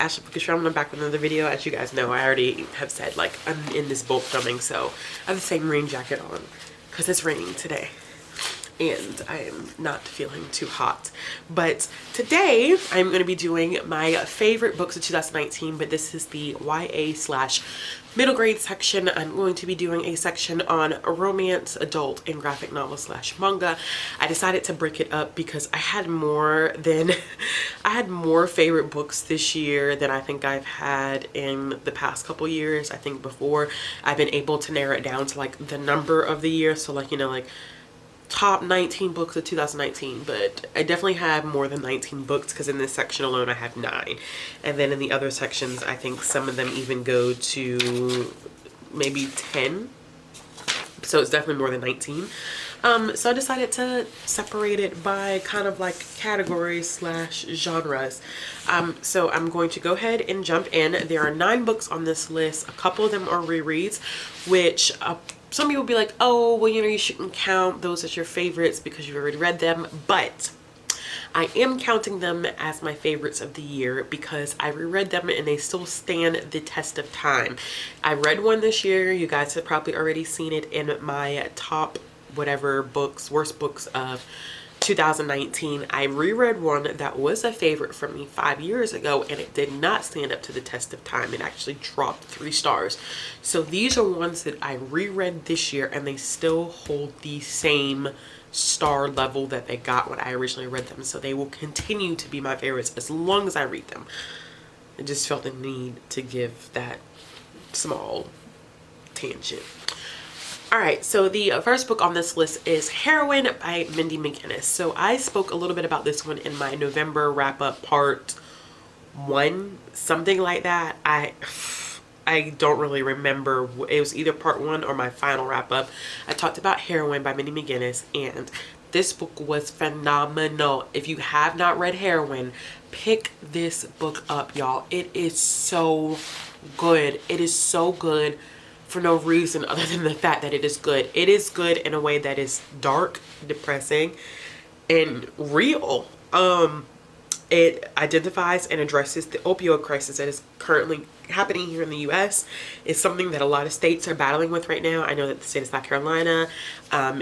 Ashley Bookishram. I'm back with another video. As you guys know, I already have said, like, I'm in this bulk filming, so I have the same rain jacket on because it's raining today and I am not feeling too hot. But today I'm going to be doing my favorite books of 2019, but this is the YA slash middle grade section. I'm going to be doing a section on romance, adult, and graphic novel slash manga. I decided to break it up because I had more favorite books this year than I think I've had in the past couple years. I think before I've been able to narrow it down to like the number of the year, so like, you know, like top 19 books of 2019, but I definitely have more than 19 books because in this section alone I have 9, and then in the other sections I think some of them even go to maybe 10, so it's definitely more than 19. So I decided to separate it by kind of like categories slash genres. So I'm going to go ahead and jump in. There are 9 books on this list. A couple of them are rereads, which some people will be like, oh, well, you know, you shouldn't count those as your favorites because you've already read them. But I am counting them as my favorites of the year because I reread them and they still stand the test of time. I read one this year. You guys have probably already seen it in my top whatever books, worst books of 2019. I reread one that was a favorite for me 5 years ago and it did not stand up to the test of time. It actually dropped 3 stars. So these are ones that I reread this year and they still hold the same star level that they got when I originally read them. So they will continue to be my favorites as long as I read them. I just felt the need to give that small tangent. Alright, so the first book on this list is Heroin by Mindy McGinnis. So I spoke a little bit about this one in my November wrap-up part 1, something like that. I don't really remember. It was either part 1 or my final wrap-up. I talked about Heroin by Mindy McGinnis, and this book was phenomenal. If you have not read Heroin, pick this book up, y'all. It is so good. It is so good for no reason other than the fact that it is good. It is good in a way that is dark, depressing, and real. It identifies and addresses the opioid crisis that is currently happening here in the U.S. It's something that a lot of states are battling with right now. I know that the state of South Carolina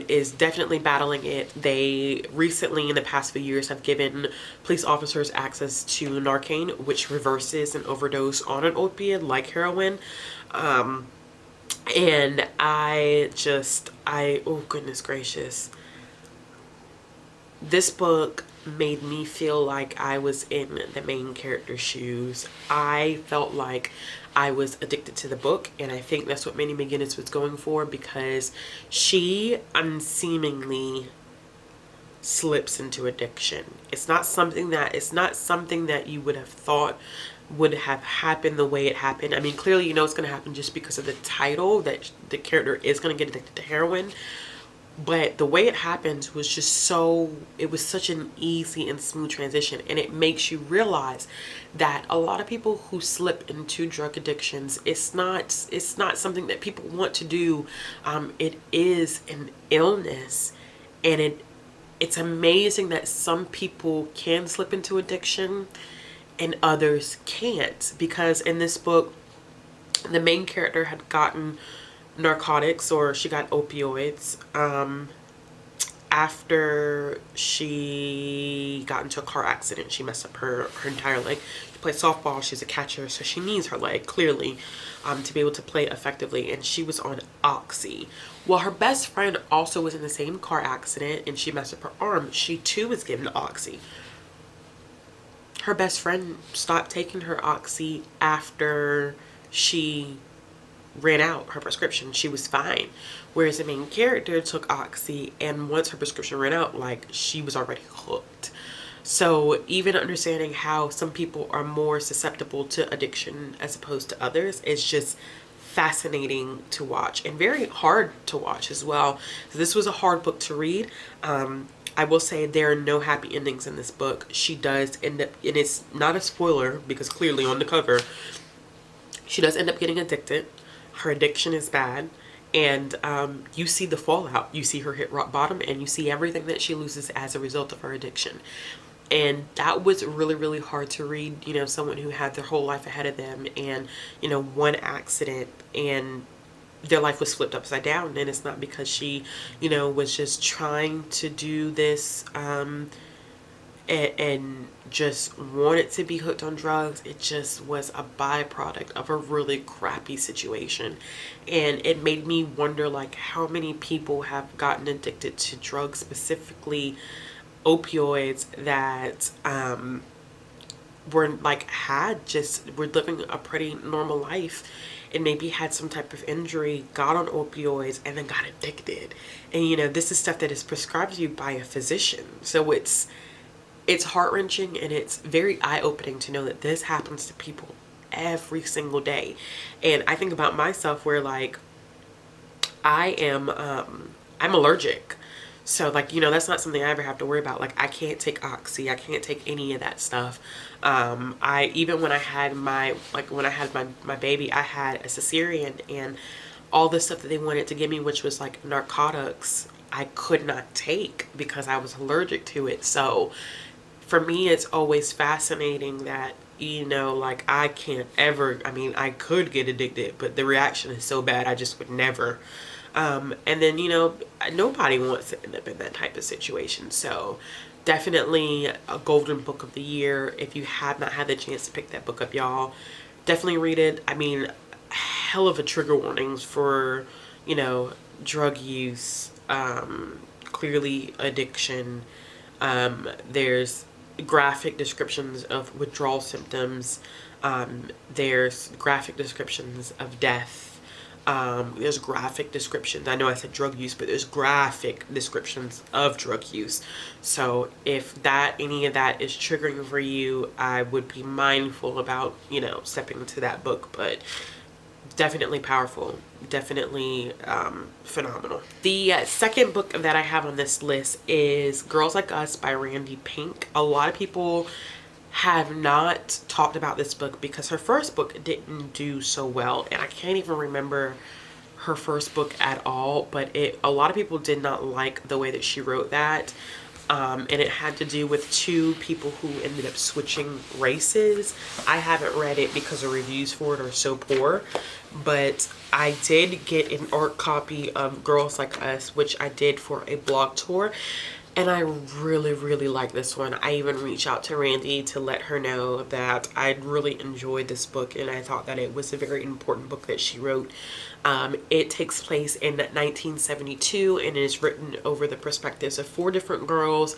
is definitely battling it. They recently, in the past few years, have given police officers access to Narcan, which reverses an overdose on an opiate like heroin. And oh goodness gracious, this book made me feel like I was in the main character's shoes. I felt like I was addicted to the book, and I think that's what Mindy McGinnis was going for, because she unseemingly slips into addiction. It's not something that you would have thought would have happened the way it happened. I mean, clearly you know it's going to happen just because of the title, that the character is going to get addicted to heroin. But the way it happens was just it was such an easy and smooth transition, and it makes you realize that a lot of people who slip into drug addictions, it's not something that people want to do. It is an illness, and it's amazing that some people can slip into addiction and others can't, because in this book the main character had gotten narcotics, or she got opioids after she got into a car accident. She messed up her entire leg. She plays softball, she's a catcher, so she needs her leg clearly to be able to play effectively, and she was on oxy. Well, her best friend also was in the same car accident and she messed up her arm. She too was given oxy. Her best friend stopped taking her oxy after she ran out her prescription. She was fine. Whereas the main character took oxy, and once her prescription ran out, like, she was already hooked. So even understanding how some people are more susceptible to addiction as opposed to others is just fascinating to watch, and very hard to watch as well. So this was a hard book to read. I will say there are no happy endings in this book. She does end up, and it's not a spoiler because clearly on the cover, she does end up getting addicted. Her addiction is bad, and you see the fallout. You see her hit rock bottom, and you see everything that she loses as a result of her addiction. And that was really, really hard to read, you know, someone who had their whole life ahead of them, and, you know, one accident and their life was flipped upside down. And it's not because she, you know, was just trying to do this and just wanted to be hooked on drugs. It just was a byproduct of a really crappy situation. And it made me wonder, like, how many people have gotten addicted to drugs, specifically opioids, that were like were living a pretty normal life, and maybe had some type of injury, got on opioids, and then got addicted. And you know, this is stuff that is prescribed to you by a physician. So it's heart-wrenching, and it's very eye-opening to know that this happens to people every single day. And I think about myself, where like I'm allergic. So like, you know, that's not something I ever have to worry about. Like, I can't take Oxy, I can't take any of that stuff. I even when I had my baby, I had a cesarean, and all the stuff that they wanted to give me, which was like narcotics, I could not take because I was allergic to it. So for me, it's always fascinating that, you know, like, I can't ever, I mean, I could get addicted, but the reaction is so bad, I just would never. And then, you know, nobody wants to end up in that type of situation. So definitely a golden book of the year. If you have not had the chance to pick that book up, y'all, definitely read it. I mean, hell of a trigger warnings for, you know, drug use, clearly addiction. There's graphic descriptions of withdrawal symptoms. There's graphic descriptions of death. There's graphic descriptions. I know I said drug use, but there's graphic descriptions of drug use. So if any of that is triggering for you, I would be mindful about, you know, stepping into that book. But definitely powerful, definitely phenomenal. The second book that I have on this list is Girls Like Us by Randy Pink. A lot of people have not talked about this book because her first book didn't do so well, and I can't even remember her first book at all, but a lot of people did not like the way that she wrote that. And it had to do with two people who ended up switching races. I haven't read it because the reviews for it are so poor, but I did get an art copy of Girls Like Us, which I did for a blog tour. And I really, really like this one. I even reached out to Randy to let her know that I'd really enjoyed this book, and I thought that it was a very important book that she wrote. It takes place in 1972, and it is written over the perspectives of 4 different girls.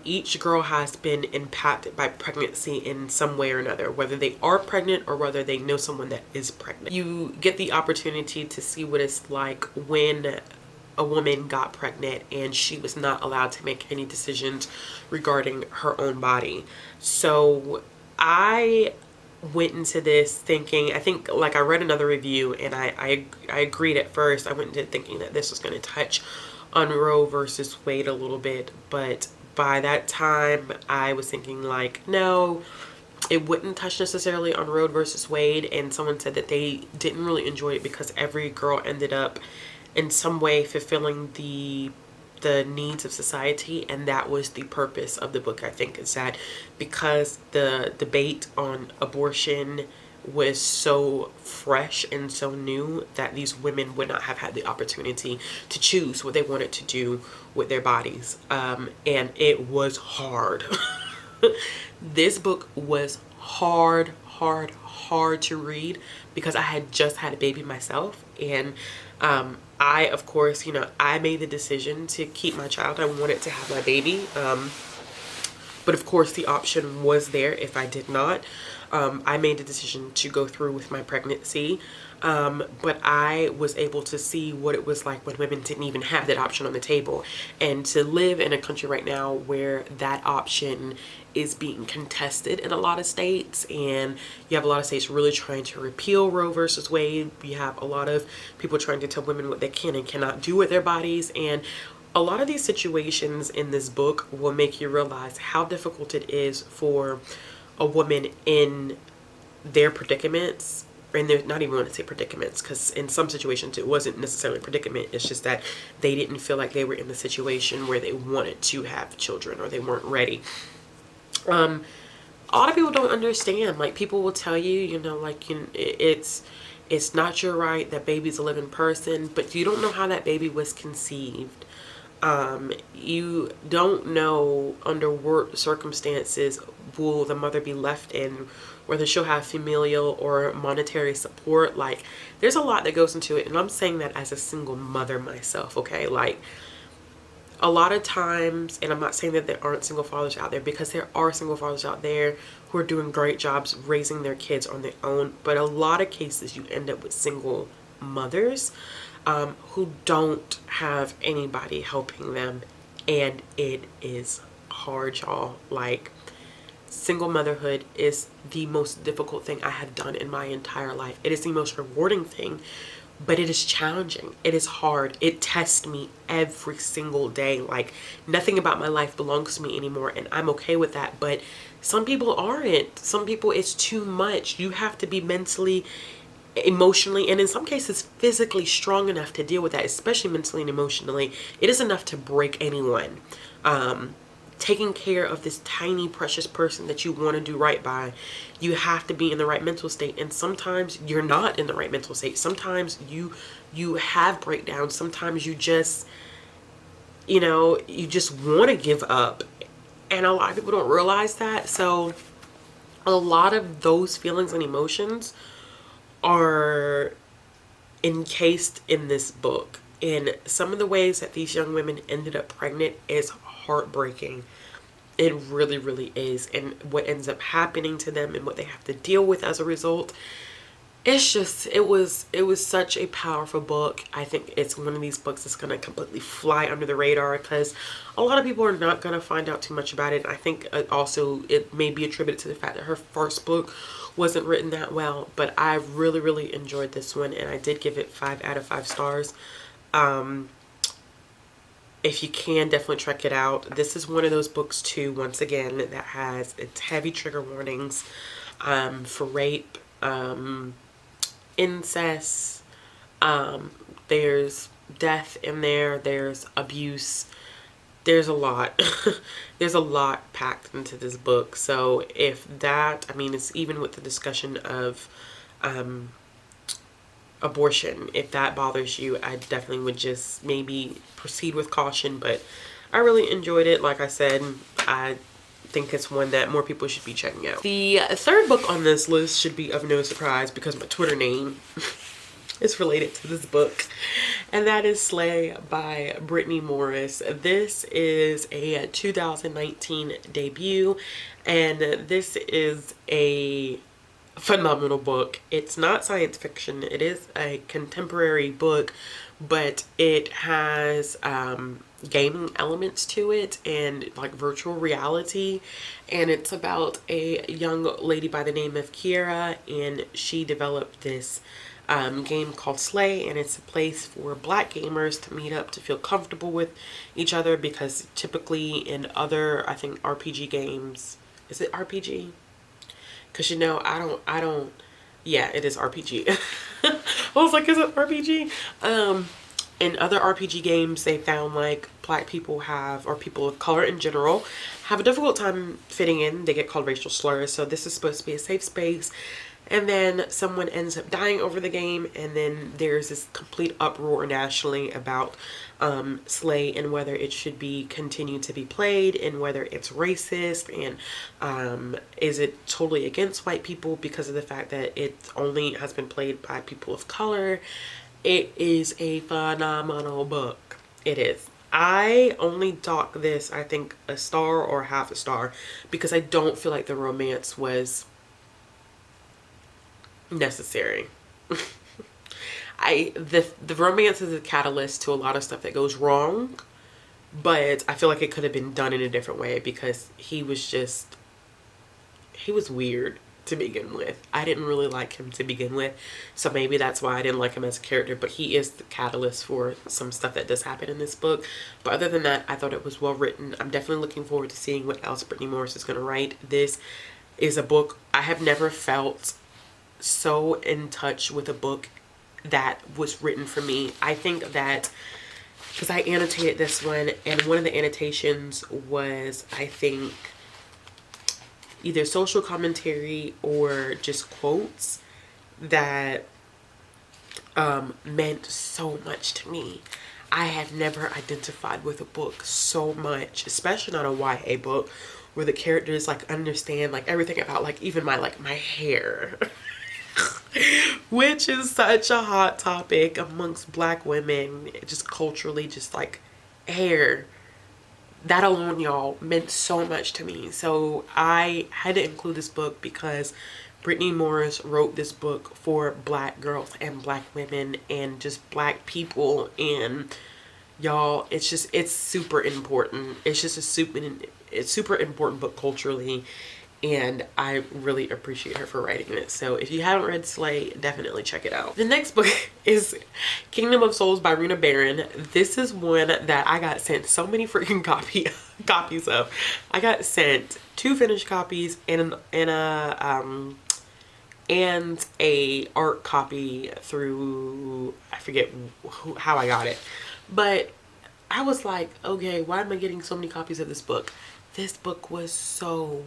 Each girl has been impacted by pregnancy in some way or another, whether they are pregnant or whether they know someone that is pregnant. You get the opportunity to see what it's like when a woman got pregnant and she was not allowed to make any decisions regarding her own body. So I went into this thinking, I think, like, I read another review, and I agreed at first. I went into thinking that this was going to touch on Roe versus Wade a little bit, but by that time I was thinking, like, no, it wouldn't touch necessarily on Roe versus Wade. And someone said that they didn't really enjoy it because every girl ended up in some way fulfilling the needs of society, and that was the purpose of the book. I think is that because the debate on abortion was so fresh and so new, that these women would not have had the opportunity to choose what they wanted to do with their bodies. And it was hard. This book was hard to read because I had just had a baby myself, and I, of course, you know, I made the decision to keep my child. I wanted to have my baby, but of course the option was there if I did not. I made the decision to go through with my pregnancy, but I was able to see what it was like when women didn't even have that option on the table. And to live in a country right now where that option is being contested in a lot of states, and you have a lot of states really trying to repeal Roe versus Wade. You have a lot of people trying to tell women what they can and cannot do with their bodies, and a lot of these situations in this book will make you realize how difficult it is for a woman in their predicaments. And they're not even want to say predicaments, because in some situations it wasn't necessarily a predicament. It's just that they didn't feel like they were in the situation where they wanted to have children, or they weren't ready. A lot of people don't understand. Like, people will tell you, you know, like, it's not your right. That baby's a living person, but you don't know how that baby was conceived. You don't know under what circumstances will the mother be left in, whether she'll have familial or monetary support. Like, there's a lot that goes into it, and I'm saying that as a single mother myself, okay? Like, a lot of times, and I'm not saying that there aren't single fathers out there, because there are single fathers out there who are doing great jobs raising their kids on their own, but a lot of cases you end up with single mothers who don't have anybody helping them, and it is hard, y'all. Like, single motherhood is the most difficult thing I have done in my entire life. It is the most rewarding thing, but it is challenging. It is hard. It tests me every single day. Like, nothing about my life belongs to me anymore, and I'm okay with that. But some people aren't. Some people, it's too much. You have to be mentally, emotionally, and in some cases physically strong enough to deal with that, especially mentally and emotionally. It is enough to break anyone. Taking care of this tiny precious person that you want to do right by, you have to be in the right mental state, and sometimes you're not in the right mental state. Sometimes you have breakdowns. Sometimes you just, you know, you just want to give up, and a lot of people don't realize that. So a lot of those feelings and emotions are encased in this book, and some of the ways that these young women ended up pregnant is heartbreaking. It really, really is. And what ends up happening to them and what they have to deal with as a result, it's just, it was such a powerful book. I think it's one of these books that's going to completely fly under the radar, because a lot of people are not going to find out too much about it. I think also it may be attributed to the fact that her first book wasn't written that well, but I really, really enjoyed this one, and I did give it 5 out of 5 stars. If you can, definitely check it out. This is one of those books too, once again, that has its heavy trigger warnings for rape, incest, there's death in there, there's abuse, there's a lot. There's a lot packed into this book. So if that, I mean, it's even with the discussion of abortion, if that bothers you, I definitely would just maybe proceed with caution. But I really enjoyed it. Like I said, I think it's one that more people should be checking out. The third book on this list should be of no surprise, because my Twitter name is related to this book, and that is Slay by Brittany Morris. This is a 2019 debut, and this is a phenomenal book. It's not science fiction. It is a contemporary book, but it has gaming elements to it and like virtual reality, and it's about a young lady by the name of Kiera, and she developed this game called Slay, and it's a place for Black gamers to meet up, to feel comfortable with each other, because typically in other, I think, RPG games, is it RPG? Because, you know, I don't, yeah, it is RPG. I was like, is it RPG? In other RPG games, they found like Black people have, or people of color in general, have a difficult time fitting in. They get called racial slurs. So this is supposed to be a safe space. And then someone ends up dying over the game, and then there's this complete uproar nationally about Slay and whether it should be continued to be played, and whether it's racist, and is it totally against white people because of the fact that it only has been played by people of color. It is a phenomenal book. It is. I only dock this, I think, a star or half a star, because I don't feel like the romance was necessary. The romance is a catalyst to a lot of stuff that goes wrong, but I feel like it could have been done in a different way, because he was weird to begin with. I didn't really like him to begin with, so maybe that's why I didn't like him as a character, but he is the catalyst for some stuff that does happen in this book. But other than that, I thought it was well written. I'm definitely looking forward to seeing what else Brittany Morris is going to write. This is a book I have never felt so in touch with a book that was written for me. I think that because I annotated this one, and one of the annotations was, I think, either social commentary or just quotes that meant so much to me. I have never identified with a book so much, especially not a YA book, where the characters like understand like everything about like even my hair. Which is such a hot topic amongst black women, just culturally, just like hair. That alone, y'all, meant so much to me. So I had to include this book because Brittany Morris wrote this book for black girls and black women and just black people. And y'all, it's super important. It's just it's super important book culturally. And I really appreciate her for writing it. So if you haven't read Slay, definitely check it out. The next book is Kingdom of Souls by Rena Barron. This is one that I got sent so many freaking copies of. I got sent 2 finished copies and a art copy through, I forget how I got it. But I was like, okay, why am I getting so many copies of this book? This book was so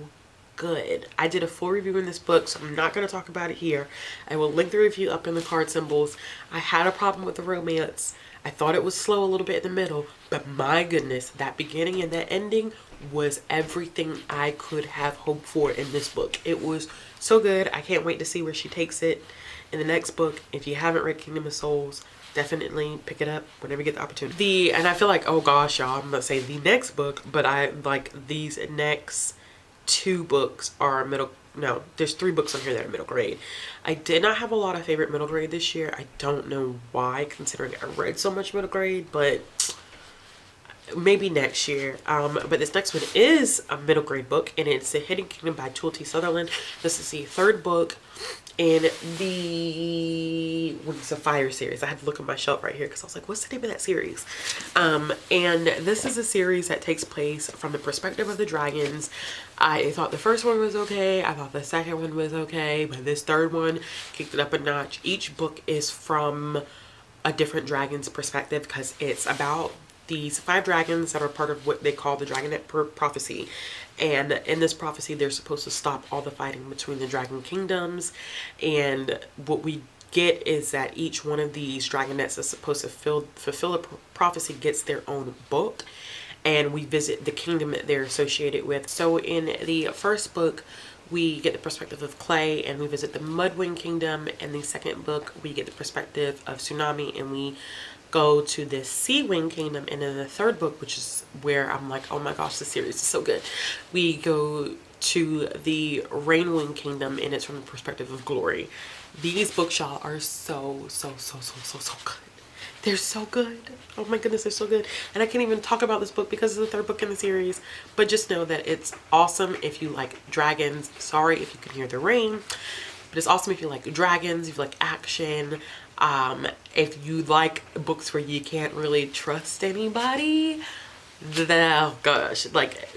good. I did a full review in this book, so I'm not going to talk about it here. I will link the review up in the card symbols. I had a problem with the romance. I thought it was slow a little bit in the middle, but my goodness, that beginning and that ending was everything I could have hoped for in this book. It was so good. I can't wait to see where she takes it in the next book. If you haven't read Kingdom of Souls, definitely pick it up whenever you get the opportunity. And I feel like, oh gosh, y'all, I'm gonna say the next book, but I like these next 2 books are there's 3 books on here that are middle grade. I did not have a lot of favorite middle grade this year. I don't know why, considering I read so much middle grade, but maybe next year. But this next one is a middle grade book, and it's The Hidden Kingdom by Toole T. Sutherland. This is the 3rd book in the Wings of Fire series. I had to look at my shelf right here because I was like, what's the name of that series? And this is a series that takes place from the perspective of the dragons. I thought the first one was okay. I thought the second one was okay, but this 3rd one kicked it up a notch. Each book is from a different dragon's perspective because it's about these 5 dragons that are part of what they call the Dragonette Prophecy. And in this prophecy, they're supposed to stop all the fighting between the dragon kingdoms. And what we get is that each one of these dragonettes is supposed to fulfill a prophecy gets their own book. And we visit the kingdom that they're associated with. So in the first book, we get the perspective of Clay and we visit the Mudwing Kingdom. In the second book, we get the perspective of Tsunami and we go to the Seawind Kingdom. And in the 3rd book, which is where I'm like, oh my gosh, this series is so good, we go to the Rainwind Kingdom and it's from the perspective of Glory. These books, y'all, are so good. They're so good. Oh my goodness, they're so good. And I can't even talk about this book because it's the 3rd book in the series, but just know that it's awesome if you like dragons. Sorry if you can hear the rain, but it's awesome if you like dragons, if you like action. If you like books where you can't really trust anybody, oh gosh, like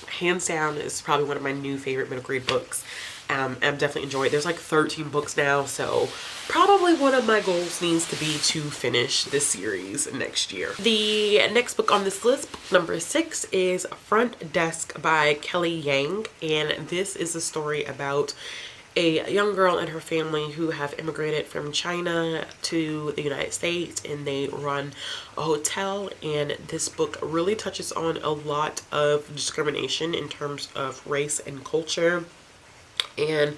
hands down is probably one of my new favorite middle grade books. I'm definitely enjoying it. There's like 13 books now, so probably one of my goals needs to be to finish this series next year. The next book on this list, book number 6, is Front Desk by Kelly Yang, and this is a story about a young girl and her family who have immigrated from China to the United States, and they run a hotel. And this book really touches on a lot of discrimination in terms of race and culture and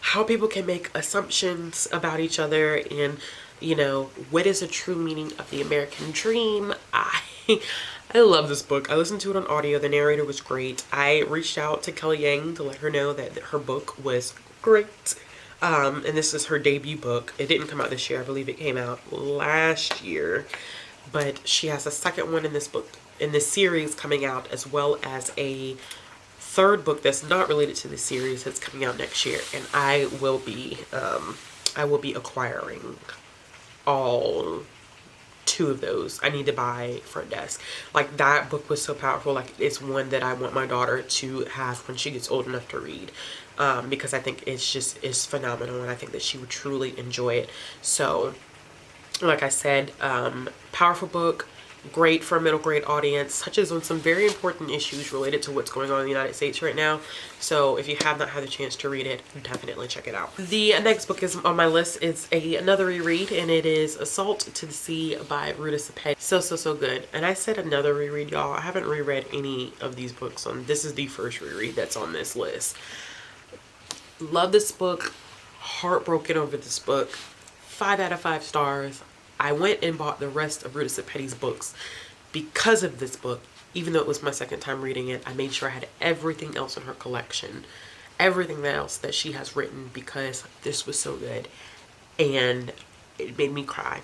how people can make assumptions about each other, and you know, what is the true meaning of the American dream. I love this book. I listened to it on audio. The narrator was great. I reached out to Kelly Yang to let her know that her book was great. And this is her debut book. It didn't come out this year. I believe it came out last year. But she has a second one in this book, in this series, coming out, as well as a 3rd book that's not related to the series that's coming out next year. And I will be acquiring all 2 of those. I need to buy Front Desk. Like, that book was so powerful. Like, it's one that I want my daughter to have when she gets old enough to read, because I think it's phenomenal, and I think that she would truly enjoy it. So like I said, powerful book, great for a middle grade audience, touches on some very important issues related to what's going on in the United States right now. So if you have not had the chance to read it, definitely check it out. The next book is on my list is another reread, and it is Assault to the Sea by Ruta Sepetys. So good. And I said another reread, y'all. I haven't reread any of these books this is the first reread that's on this list. Love this book. Heartbroken over this book. 5 out of 5 stars. I went and bought the rest of Ruta Sepetys' books because of this book. Even though it was my second time reading it, I made sure I had everything else in her collection. Everything else that she has written, because this was so good. And it made me cry.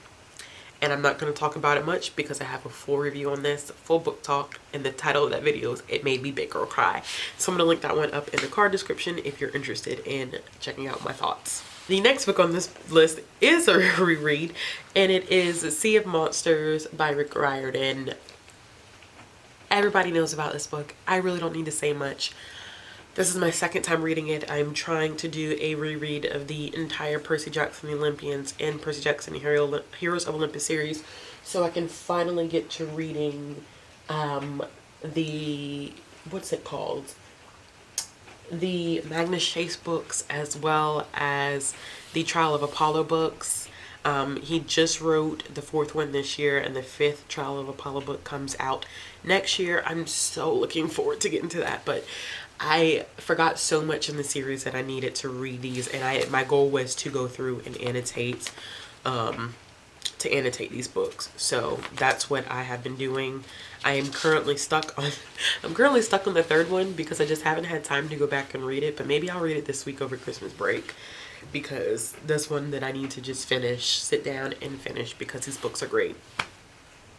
And I'm not going to talk about it much because I have a full review on this, full book talk, and the title of that video is It Made Me Bake or Cry. So I'm going to link that one up in the card description if you're interested in checking out my thoughts. The next book on this list is a reread, and it is Sea of Monsters by Rick Riordan. Everybody knows about this book. I really don't need to say much. This is my second time reading it. I'm trying to do a reread of the entire Percy Jackson the Olympians and Percy Jackson the Heroes of Olympus series, so I can finally get to reading the, what's it called? The Magnus Chase books, as well as the Trial of Apollo books. He just wrote the 4th one this year, and the 5th Trial of Apollo book comes out next year. I'm so looking forward to getting to that, but I forgot so much in the series that I needed to read these, and my goal was to go through and annotate these books. So that's what I have been doing. I am currently stuck on the 3rd one because I just haven't had time to go back and read it, but maybe I'll read it this week over Christmas break, because this one that I need to just sit down and finish, because these books are great.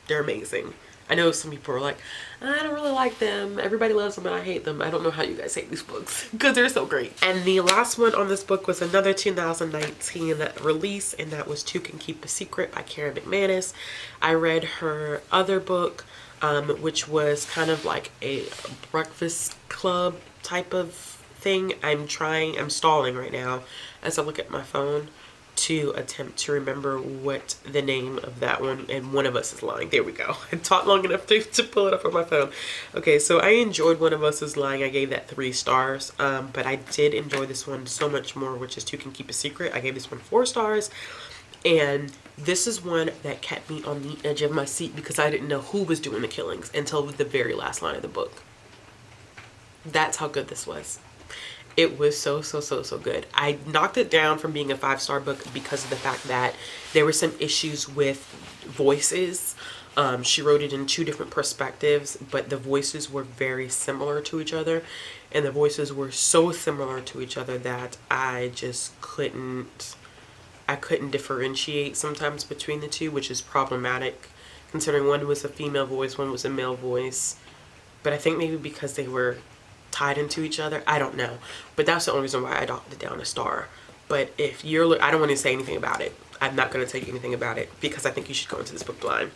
They're amazing. I know some people are like, I don't really like them. Everybody loves them and I hate them. I don't know how you guys hate these books because they're so great. And the last one on this book was another 2019 release, and that was Two Can Keep a Secret by Karen McManus. I read her other book, which was kind of like a breakfast club type of thing. I'm stalling right now as I look at my phone to attempt to remember what the name of that one, and One of Us is Lying. There we go. I talked long enough to pull it up on my phone. Okay, so I enjoyed One of Us is Lying. I gave that 3 stars, but I did enjoy this one so much more, which is Two Can Keep a Secret. I gave this one 4 stars, and this is one that kept me on the edge of my seat because I didn't know who was doing the killings until the very last line of the book. That's how good this was. It was so good. I knocked it down from being a 5-star book because of the fact that there were some issues with voices. She wrote it in 2 different perspectives, but the voices were very similar to each other, and the voices were so similar to each other that I just couldn't differentiate sometimes between the 2, which is problematic considering one was a female voice, one was a male voice. But I think maybe because they were tied into each other, I don't know, but that's the only reason why I knocked it down a star. But if you're, I don't want to say anything about it. I'm not going to tell you anything about it because I think you should go into this book blind.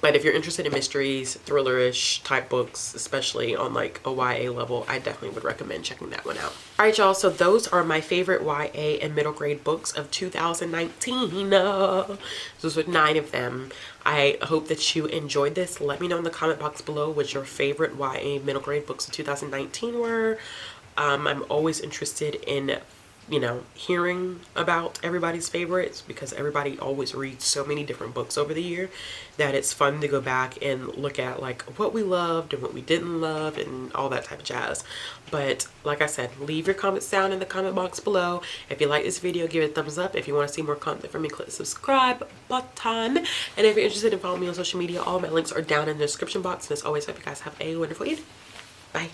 But if you're interested in mysteries, thriller-ish type books, especially on like a YA level, I definitely would recommend checking that one out. Alright y'all, so those are my favorite YA and middle grade books of 2019. Those were 9 of them. I hope that you enjoyed this. Let me know in the comment box below what your favorite YA middle grade books of 2019 were. I'm always interested in, you know, hearing about everybody's favorites because everybody always reads so many different books over the year that it's fun to go back and look at like what we loved and what we didn't love and all that type of jazz. But like I said, leave your comments down in the comment box below. If you like this video, give it a thumbs up. If you want to see more content from me, click the subscribe button. And if you're interested in following me on social media, all my links are down in the description box. And as always, I hope you guys have a wonderful evening. Bye.